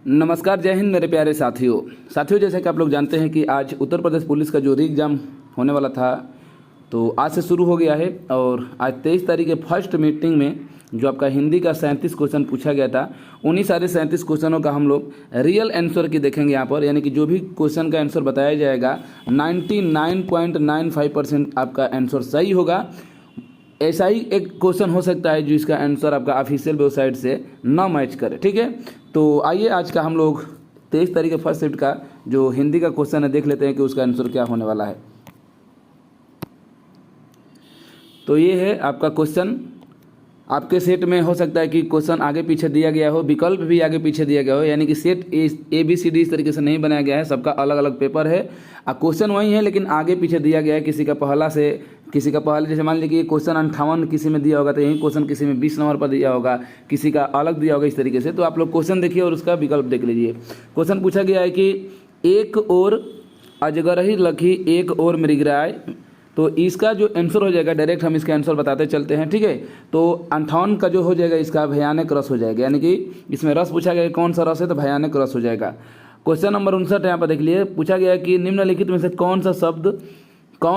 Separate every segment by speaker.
Speaker 1: नमस्कार, जय हिंद मेरे प्यारे साथियों। जैसे कि आप लोग जानते हैं कि आज उत्तर प्रदेश पुलिस का जो री एग्ज़ाम होने वाला था तो आज से शुरू हो गया है। और आज 23 तारीख के फर्स्ट मीटिंग में जो आपका हिंदी का 37 क्वेश्चन पूछा गया था, उन्हीं सारे 37 क्वेश्चनों का हम लोग रियल आंसर की देखेंगे यहाँ पर। यानी कि जो भी क्वेश्चन का आंसर बताया जाएगा 99.95% आपका आंसर सही होगा। ऐसा ही एक क्वेश्चन हो सकता है जो इसका आंसर आपका ऑफिशियल वेबसाइट से ना मैच करे, ठीक है। तो आइए आज का हम लोग 23 तारीख के फर्स्ट शिफ्ट का जो हिंदी का क्वेश्चन है देख लेते हैं कि उसका आंसर क्या होने वाला है। तो ये है आपका क्वेश्चन। आपके सेट में हो सकता है कि क्वेश्चन आगे पीछे दिया गया हो, विकल्प भी आगे पीछे दिया गया हो, यानी कि सेट ABCD इस तरीके से नहीं बनाया गया है, सबका अलग अलग पेपर है। क्वेश्चन वही है लेकिन आगे पीछे दिया गया है, किसी का पहला से किसी का पहले, जैसे मान लीजिए कि क्वेश्चन 58 किसी में दिया होगा तो यही क्वेश्चन किसी में 20 नंबर पर दिया होगा, किसी का अलग दिया होगा, इस तरीके से। तो आप लोग क्वेश्चन देखिए और उसका विकल्प देख लीजिए। क्वेश्चन पूछा गया है कि एक और अजगरही लखी एक और मृगराय, तो इसका जो आंसर हो जाएगा डायरेक्ट हम इसका आंसर बताते चलते हैं, ठीक है। तो 58 का जो हो जाएगा इसका भयानक रस हो जाएगा, यानी कि इसमें रस पूछा गया कौन सा रस है, तो भयानक रस हो जाएगा। क्वेश्चन नंबर 59 यहाँ पर देख लिए, पूछा गया कि निम्नलिखित में से कौन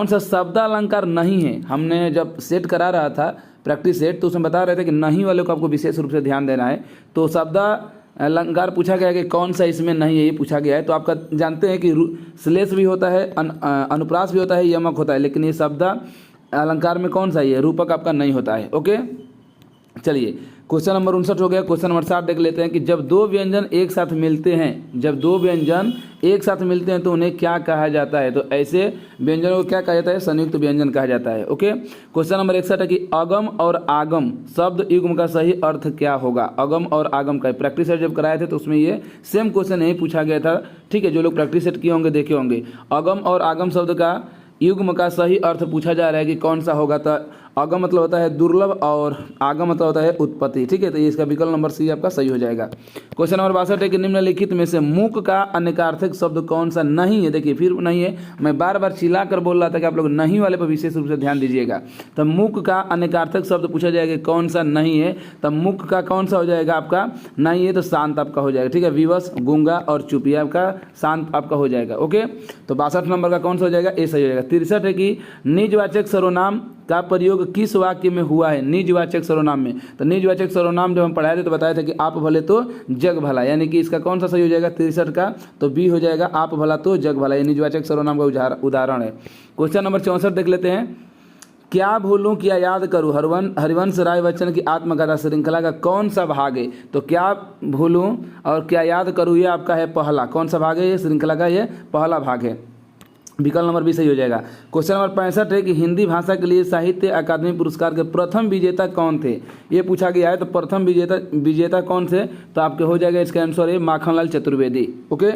Speaker 1: सा शब्द अलंकार नहीं है। हमने जब सेट करा रहा था प्रैक्टिस सेट तो उसमें बता रहे थे कि नहीं वाले को आपको विशेष रूप से ध्यान देना है। तो शब्द अलंकार पूछा गया है कि कौन सा इसमें नहीं है, ये पूछा गया है। तो आपका जानते हैं कि श्लेष भी होता है, अनुप्रास भी होता है, यमक होता है, लेकिन ये शब्द अलंकार में कौन सा है, रूपक आपका नहीं होता है। ओके, चलिए क्वेश्चन नंबर 59 हो गया। क्वेश्चन नंबर 60 देख लेते हैं कि जब दो व्यंजन एक साथ मिलते हैं तो उन्हें क्या कहा जाता है। तो ऐसे व्यंजनों को क्या कहा जाता है, संयुक्त व्यंजन कहा जाता है। ओके, क्वेश्चन नंबर 61 है कि अगम और आगम शब्द युग्म का सही अर्थ क्या होगा। अगम और आगम का प्रैक्टिस सेट जब कराए थे तो उसमें ये सेम क्वेश्चन यही पूछा गया था, ठीक है। जो लोग प्रैक्टिस सेट किए होंगे देखे होंगे। अगम और आगम शब्द का युग्म का सही अर्थ पूछा जा रहा है कि कौन सा होगा। तो अगम मतलब होता है दुर्लभ और आगम मतलब होता है उत्पत्ति, ठीक है। तो ये इसका विकल्प नंबर सी आपका सही हो जाएगा। क्वेश्चन नंबर 62 है कि निम्नलिखित में से मूक का अनेकार्थक शब्द कौन सा नहीं है। देखिए फिर नहीं है, मैं बार बार चिल्ला कर बोल रहा था कि आप लोग नहीं वाले पर विशेष रूप से ध्यान दीजिएगा। तो मूक का अनेकार्थक शब्द पूछा जाएगा कौन सा नहीं है, तब मूक का कौन सा हो जाएगा आपका नहीं है, तो शांत आपका हो जाएगा, ठीक है। विवश, गूंगा और चुप, ये आपका शांत आपका हो जाएगा। ओके, तो 62 नंबर का कौन सा हो जाएगा, ए सही हो जाएगा। 63 है कि निजवाचक सर्वनाम का प्रयोग किस वाक्य में हुआ है। निजवाचक सर्वनाम में, तो निजवाचक सर्वनाम जब हम पढ़ाए थे तो बताया था कि आप भले तो जग भला, यानी कि इसका कौन सा सही हो जाएगा 63 का, तो बी हो जाएगा आप भला तो जग भला। ये निजवाचक सर्वनाम का उदाहरण है। क्वेश्चन नंबर 64 देख लेते हैं, क्या भूलूं क्या याद करूं हरिवंश राय बच्चन की आत्मकथा श्रृंखला का कौन सा भाग है। तो क्या भूलूं और क्या याद करूं ये आपका है पहला, कौन सा भाग है, ये श्रृंखला का ये पहला भाग है। विकल्प नंबर भी सही हो जाएगा। क्वेश्चन नंबर 65 है कि हिंदी भाषा के लिए साहित्य अकादमी पुरस्कार के प्रथम विजेता कौन थे, ये पूछा गया है। तो प्रथम विजेता कौन थे, तो आपके हो जाएगा इसका आंसर है Makhanlal Chaturvedi. Okay,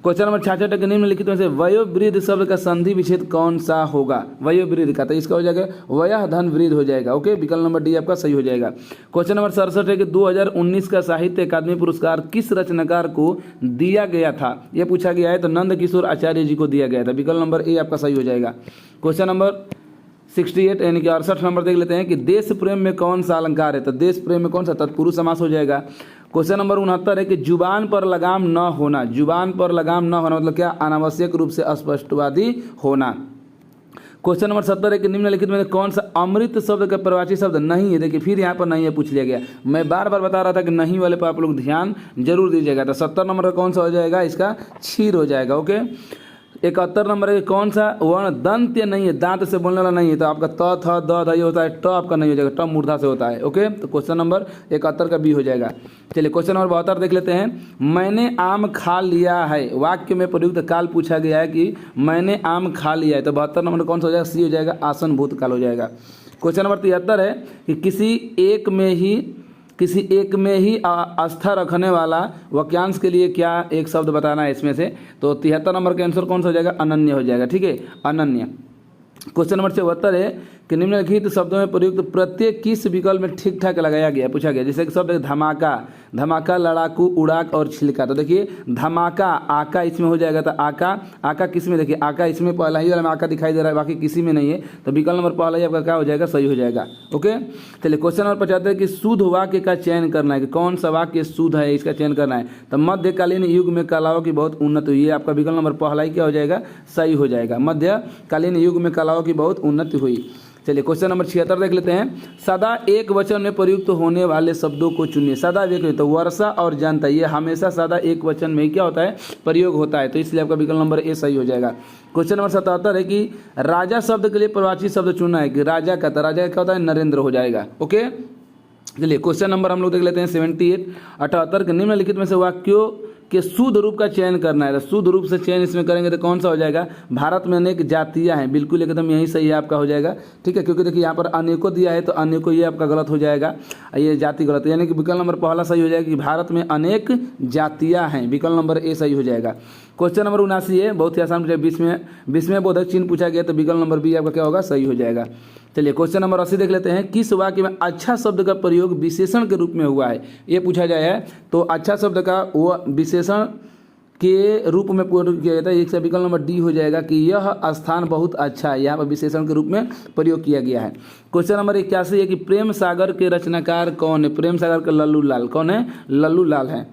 Speaker 1: question number 66 है कि निम्नलिखित में से वयोवृद्ध शब्द का संधि विच्छेद कौन सा होगा। वयोवृद्ध का, तो इसका हो जाएगा वयः धन वृद्ध हो जाएगा। ओके, विकल्प नंबर डी आपका सही हो जाएगा। क्वेश्चन नंबर 67 है कि 2019 का साहित्य अकादमी पुरस्कार किस रचनाकार को दिया गया था, यह पूछा गया है। तो नंद किशोर आचार्य जी को दिया गया था। विकल्प नंबर ए आपका सही हो जाएगा। क्वेश्चन नंबर 68 यानी कि 68 नंबर देख लेते हैं कि देश प्रेम में कौन सा अलंकार है। तो देश प्रेम में कौन सा, तत्पुरुष समास हो जाएगा। क्वेश्चन नंबर 69 है कि जुबान पर लगाम न होना। जुबान पर लगाम न होना मतलब क्या, अनावश्यक रूप से अस्पष्टवादी होना। क्वेश्चन नंबर 70 है कि निम्नलिखित में कौन सा अमृत शब्द का प्रवाची शब्द नहीं है। देखिए फिर यहाँ पर नहीं है पूछ लिया गया, मैं बार बार बता रहा था कि नहीं वाले पर आप लोग ध्यान जरूर दीजिएगा। तो 70 नंबर का कौन सा हो जाएगा, इसका क्षीर हो जाएगा। ओके, 71 नंबर है कौन सा वर्ण दंत्य नहीं है, दांत से बोलने वाला नहीं है। तो आपका त थ द ध ये होता है, ट आपका नहीं हो जाएगा, ट मूर्धा से होता है। ओके, तो क्वेश्चन नंबर 71 का बी हो जाएगा। चलिए क्वेश्चन नंबर 72 देख लेते हैं, मैंने आम खा लिया है वाक्य में प्रयुक्त काल पूछा गया है कि मैंने आम खा लिया है। तो 72 नंबर कौन सा हो जाएगा, सी हो जाएगा, आसन भूतकाल हो जाएगा। क्वेश्चन नंबर 73 है कि किसी एक में ही आस्था रखने वाला वाक्यांश के लिए क्या एक शब्द बताना है इसमें से। तो 73 नंबर का आंसर कौन सा हो जाएगा, अनन्य हो जाएगा, ठीक है, अनन्य। क्वेश्चन नंबर 74 है कि निम्नलिखित शब्दों में प्रयुक्त प्रत्येक किस विकल्प में ठीक ठाक लगाया गया, पूछा गया। जैसे कि शब्द धमाका, धमाका, लड़ाकू, उड़ाक और छिलका। तो देखिए धमाका, आका इसमें हो जाएगा, तो आका, आका किस में, देखिए आका इसमें पहला ही वाला में आका दिखाई दे रहा है, बाकी किसी में नहीं है, तो विकल्प नंबर पहला ही आपका क्या हो जाएगा, सही हो जाएगा। ओके, चलिए क्वेश्चन नंबर 75 कि शुद्ध वाक्य का चयन करना है, कि कौन सा वाक्य शुद्ध है इसका चयन करना है। तो मध्यकालीन युग में कलाओं की बहुत उन्नति हुई, ये आपका विकल्प नंबर पहला ही क्या हो जाएगा, सही हो जाएगा। मध्यकालीन युग में कलाओं की बहुत उन्नति हुई। चलिए क्वेश्चन नंबर 76 देख लेते हैं। सदा एक वचन में प्रयुक्त होने वाले शब्दों को चुनिए। सदा एक, तो वर्षा और जनता ये हमेशा सदा एक वचन में ही क्या होता है, प्रयोग होता है, तो इसलिए आपका विकल्प नंबर ए सही हो जाएगा। क्वेश्चन नंबर 77 है कि राजा शब्द के लिए प्रवाची शब्द चुनना है, कि राजा का, तो राजा क्या होता है, नरेंद्र हो जाएगा। ओके, चलिए क्वेश्चन नंबर हम लोग देख लेते हैं 78 78 के निम्नलिखित में से वाक्यों के शुद्ध रूप का चयन करना है। तो शुद्ध रूप से चयन इसमें करेंगे तो कौन सा हो जाएगा, भारत में अनेक जातियां हैं, बिल्कुल एकदम यही सही है आपका हो जाएगा। ठीक है, क्योंकि देखिए यहाँ पर अनेकों दिया है, तो अनेकों ये आपका गलत हो जाएगा, ये जाति गलत है, यानी कि विकल्प नंबर पहला सही हो जाएगा कि भारत में अनेक जातियां हैं, विकल्प नंबर ए सही हो जाएगा। क्वेश्चन नंबर 79 है, बहुत ही आसान, 20वें बोधक चिन्ह पूछा गया, तो विकल्प नंबर बी आपका क्या होगा, सही हो जाएगा। चलिए क्वेश्चन नंबर 80 देख लेते हैं। किस वाक्य में अच्छा शब्द का प्रयोग विशेषण के रूप में हुआ है, ये पूछा जाए है, तो अच्छा शब्द का वो विशेषण के रूप में प्रयोग किया जाता है, एक से विकल्प नंबर डी हो जाएगा कि यह स्थान बहुत अच्छा है, यहाँ पर विशेषण के रूप में प्रयोग किया गया है। क्वेश्चन नंबर 81 है कि प्रेम सागर के रचनाकार कौन है, प्रेम सागर का लल्लू लाल, कौन है, लल्लू लाल है।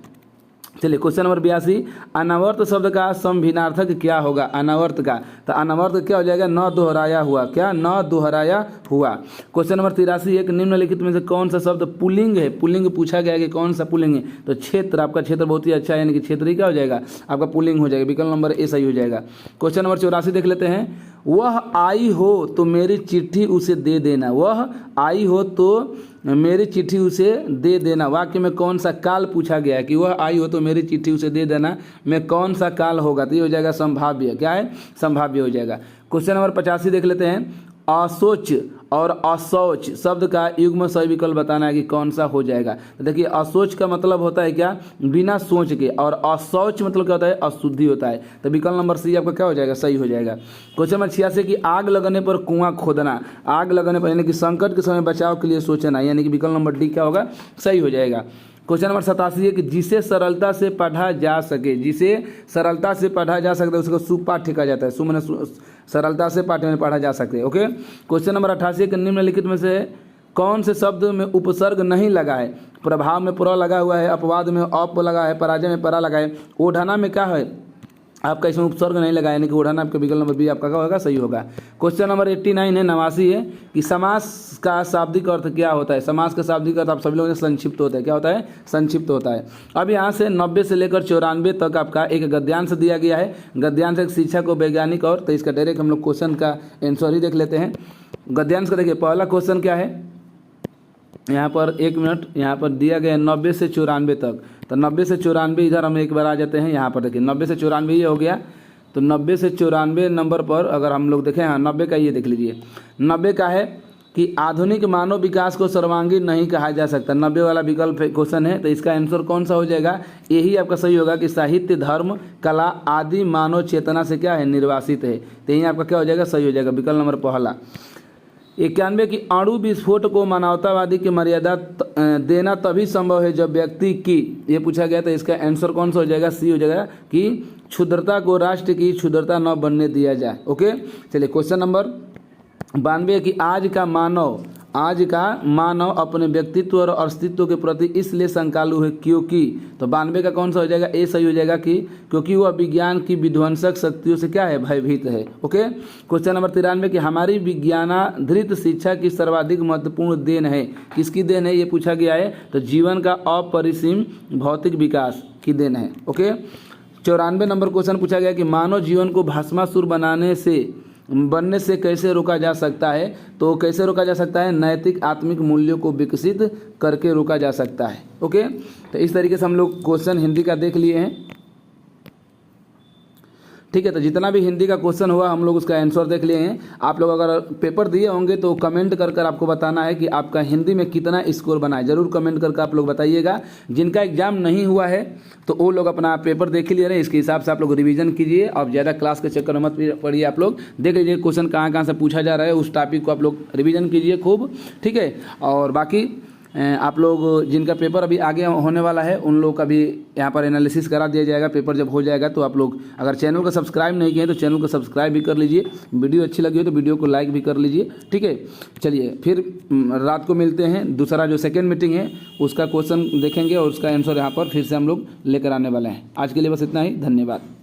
Speaker 1: चलिए क्वेश्चन नंबर 82 अनावर्त शब्द का संभिन्नार्थक क्या होगा, अनावर्त का, तो अनावर्त क्या हो जाएगा, न दोहराया हुआ, क्या, न दोहराया हुआ। क्वेश्चन नंबर 83 एक निम्नलिखित में से कौन सा शब्द पुल्लिंग है, पुल्लिंग पूछा गया कि कौन सा पुल्लिंग है, तो क्षेत्र, आपका क्षेत्र बहुत ही अच्छा है, यानी कि क्षेत्र क्या हो जाएगा, आपका पुल्लिंग हो जाएगा, विकल्प नंबर ए सही हो जाएगा। क्वेश्चन नंबर 84 देख लेते हैं। वह आई हो तो मेरी चिट्ठी उसे दे देना, वह आई हो तो मेरी चिट्ठी उसे दे देना, वाक्य में कौन सा काल पूछा गया है, कि वह आई हो तो मेरी चिट्ठी उसे दे देना में कौन सा काल होगा, तो ये हो जाएगा संभाव्य, क्या है, संभाव्य हो जाएगा। क्वेश्चन नंबर 85 देख लेते हैं। असोच और असौच शब्द का युग्म सही विकल्प बताना है कि कौन सा हो जाएगा। तो देखिए असोच का मतलब होता है क्या, बिना सोच के, और असौच मतलब क्या होता है, अशुद्धि होता है, तो विकल्प नंबर सी आपका क्या हो जाएगा, सही हो जाएगा। क्वेश्चन नंबर 86 कि आग लगने पर कुआं खोदना, आग लगने पर यानी कि संकट के समय बचाव के लिए सोचना, यानी कि विकल्प नंबर डी क्या होगा, सही हो जाएगा। क्वेश्चन नंबर 87 है कि जिसे सरलता से पढ़ा जा सके, जिसे सरलता से पढ़ा जा सकता है उसको सुपाठ्य कहा जाता है, सुमन सरलता से पाठ्य में पढ़ा जा सकते हैं। ओके, क्वेश्चन नंबर 88 कि निम्नलिखित में से कौन से शब्द में उपसर्ग नहीं लगा है, प्रभाव में पुरा लगा हुआ है, अपवाद में अप लगा है, पराजय में परा लगा है, ओढ़ाना में क्या है, आपका इसमें उपसर्ग नहीं लगा, यानी कि ओढ़ाना आपका विकल्प नंबर बी आपका क्या होगा, सही होगा। क्वेश्चन नंबर 89 है, 89 है कि समास का शाब्दिक अर्थ क्या होता है, समास का शाब्दिक अर्थ आप सभी लोगों ने संक्षिप्त होता है, क्या होता है, संक्षिप्त होता है। अब यहाँ से 90 से लेकर 94 तक आपका एक गद्यांश दिया गया है, गद्यांश एक शिक्षक को वैज्ञानिक, और तो इसका डायरेक्ट हम लोग क्वेश्चन का आंसर ही देख लेते हैं। गद्यांश का देखिए पहला क्वेश्चन क्या है, यहाँ पर 1 मिनट, यहाँ पर दिया गया 90 से 94 तक, तो 90 से 94 इधर हम एक बार आ जाते हैं, यहाँ पर देखिए 90 से 94 ये हो गया, तो 90 से 94 नंबर पर अगर हम लोग देखें, हाँ 90 का ये देख लीजिए, 90 का है कि आधुनिक मानव विकास को सर्वांगीण नहीं कहा जा सकता, 90 वाला विकल्प क्वेश्चन है, तो इसका आंसर कौन सा हो जाएगा, यही आपका सही होगा कि साहित्य, धर्म, कला आदि मानव चेतना से क्या है, निर्वासित है, तो यही आपका क्या हो जाएगा, सही हो जाएगा, विकल्प नंबर पहला। 91 की अणु विस्फोट को मानवतावादी की मर्यादा देना तभी संभव है जब व्यक्ति की, ये पूछा गया, तो इसका आंसर कौन सा हो जाएगा, सी हो जाएगा कि क्षुद्रता को राष्ट्र की क्षुद्रता न बनने दिया जाए। ओके, चलिए क्वेश्चन नंबर 92 की आज का मानव अपने व्यक्तित्व और अस्तित्व के प्रति इसलिए शंकालु है क्योंकि, तो 92 का कौन सा हो जाएगा, ए सही हो जाएगा कि क्योंकि वह विज्ञान की विध्वंसक शक्तियों से क्या है, भयभीत है। ओके, क्वेश्चन नंबर 93 कि हमारी विज्ञानाधृत शिक्षा की सर्वाधिक महत्वपूर्ण देन है, किसकी देन है, ये पूछा गया है, तो जीवन का अपरिसीम भौतिक विकास की देन है। ओके, 94 नंबर क्वेश्चन पूछा गया कि मानव जीवन को भस्मासुर बनने से कैसे रोका जा सकता है, तो कैसे रोका जा सकता है, नैतिक आत्मिक मूल्यों को विकसित करके रोका जा सकता है। ओके, तो इस तरीके से हम लोग क्वेश्चन हिंदी का देख लिए हैं। ठीक है। तो जितना भी हिंदी का क्वेश्चन हुआ हम लोग उसका आंसर देख लिए हैं। आप लोग अगर पेपर दिए होंगे तो कमेंट कर कर आपको बताना है कि आपका हिंदी में कितना स्कोर बना है, जरूर कमेंट करके आप लोग बताइएगा। जिनका एग्जाम नहीं हुआ है तो वो लोग अपना पेपर देख लिए रहे, इसके हिसाब से आप लोग रिवीजन कीजिए और ज़्यादा क्लास के चक्कर में मत पढ़िए। आप लोग देख लीजिए क्वेश्चन कहाँ कहाँ से पूछा जा रहा है, उस टॉपिक को आप लोग रिवीजन कीजिए खूब, ठीक है। और बाकी आप लोग जिनका पेपर अभी आगे होने वाला है उन लोग का भी यहाँ पर एनालिसिस करा दिया जाएगा। पेपर जब हो जाएगा तो आप लोग अगर चैनल को सब्सक्राइब नहीं किए तो चैनल को सब्सक्राइब भी कर लीजिए। वीडियो अच्छी लगी हो तो वीडियो को लाइक भी कर लीजिए, ठीक है। चलिए फिर रात को मिलते हैं, दूसरा जो सेकेंड मीटिंग है उसका क्वेश्चन देखेंगे और उसका आंसर यहाँ पर फिर से हम लोग लेकर आने वाले हैं। आज के लिए बस इतना ही, धन्यवाद।